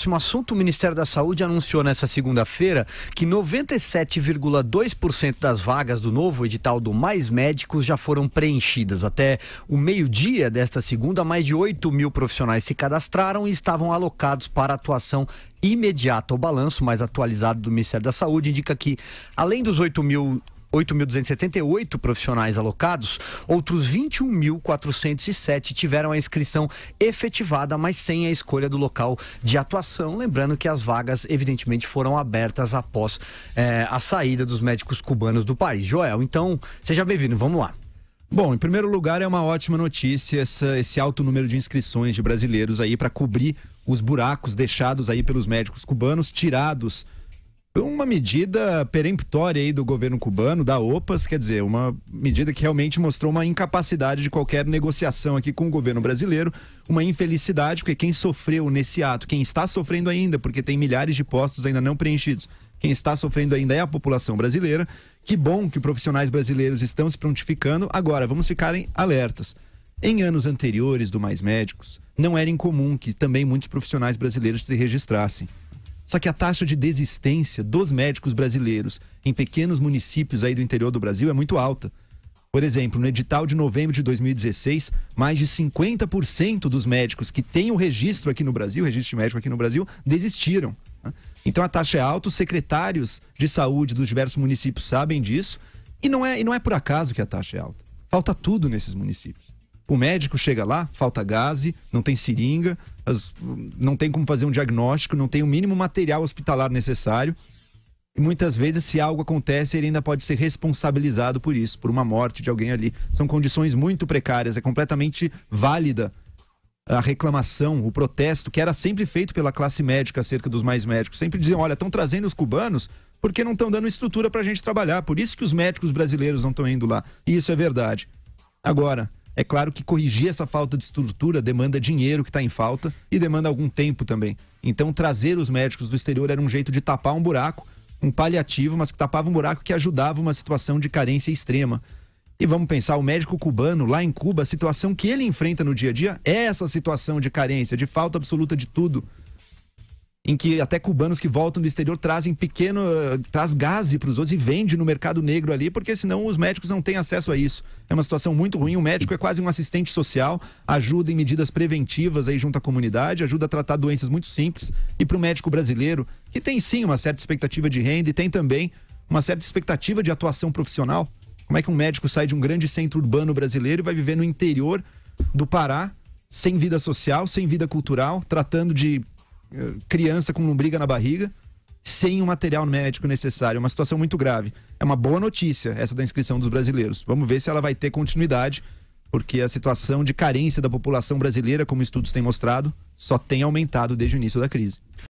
próximo assunto. O Ministério da Saúde anunciou nesta segunda-feira que 97,2% das vagas do novo edital do Mais Médicos já foram preenchidas. Até o meio-dia desta segunda, mais de 8 mil profissionais se cadastraram e estavam alocados para atuação imediata. O balanço mais atualizado do Ministério da Saúde indica que, além dos 8.278 profissionais alocados, outros 21.407 tiveram a inscrição efetivada, mas sem a escolha do local de atuação. Lembrando que as vagas, evidentemente, foram abertas após a saída dos médicos cubanos do país. Joel, então, seja bem-vindo, vamos lá. Bom, em primeiro lugar, é uma ótima notícia esse alto número de inscrições de brasileiros aí para cobrir os buracos deixados aí pelos médicos cubanos, tirados. Uma medida peremptória aí do governo cubano, da OPAS, quer dizer, uma medida que realmente mostrou uma incapacidade de qualquer negociação aqui com o governo brasileiro, uma infelicidade, porque quem sofreu nesse ato, quem está sofrendo ainda, porque tem milhares de postos ainda não preenchidos, quem está sofrendo ainda é a população brasileira. Que bom que profissionais brasileiros estão se prontificando. Agora, vamos ficar alertas. Em anos anteriores do Mais Médicos, não era incomum que também muitos profissionais brasileiros se registrassem. Só que a taxa de desistência dos médicos brasileiros em pequenos municípios aí do interior do Brasil é muito alta. Por exemplo, no edital de novembro de 2016, mais de 50% dos médicos que têm o registro aqui no Brasil, registro de médico aqui no Brasil, desistiram. Então a taxa é alta, os secretários de saúde dos diversos municípios sabem disso, e não é por acaso que a taxa é alta. Falta tudo nesses municípios. O médico chega lá, falta gaze, não tem seringa, não tem como fazer um diagnóstico, não tem o mínimo material hospitalar necessário. E muitas vezes, se algo acontece, ele ainda pode ser responsabilizado por isso, por uma morte de alguém ali. São condições muito precárias, é completamente válida a reclamação, o protesto, que era sempre feito pela classe médica acerca dos Mais Médicos. Sempre diziam, olha, estão trazendo os cubanos porque não estão dando estrutura pra gente trabalhar, por isso que os médicos brasileiros não estão indo lá. E isso é verdade. Agora, é claro que corrigir essa falta de estrutura demanda dinheiro que está em falta e demanda algum tempo também. Então, trazer os médicos do exterior era um jeito de tapar um buraco, um paliativo, mas que tapava um buraco que ajudava uma situação de carência extrema. E vamos pensar, o médico cubano lá em Cuba, a situação que ele enfrenta no dia a dia é essa situação de carência, de falta absoluta de tudo. Em que até cubanos que voltam do exterior traz gaze para os outros e vende no mercado negro ali, porque senão os médicos não têm acesso a isso. É uma situação muito ruim. O médico é quase um assistente social, ajuda em medidas preventivas aí junto à comunidade, ajuda a tratar doenças muito simples. E para o médico brasileiro, que tem sim uma certa expectativa de renda e tem também uma certa expectativa de atuação profissional. Como é que um médico sai de um grande centro urbano brasileiro e vai viver no interior do Pará, sem vida social, sem vida cultural, tratando de criança com lombriga na barriga, sem o material médico necessário? É uma situação muito grave. É uma boa notícia essa da inscrição dos brasileiros. Vamos ver se ela vai ter continuidade, porque a situação de carência da população brasileira, como estudos têm mostrado, só tem aumentado desde o início da crise.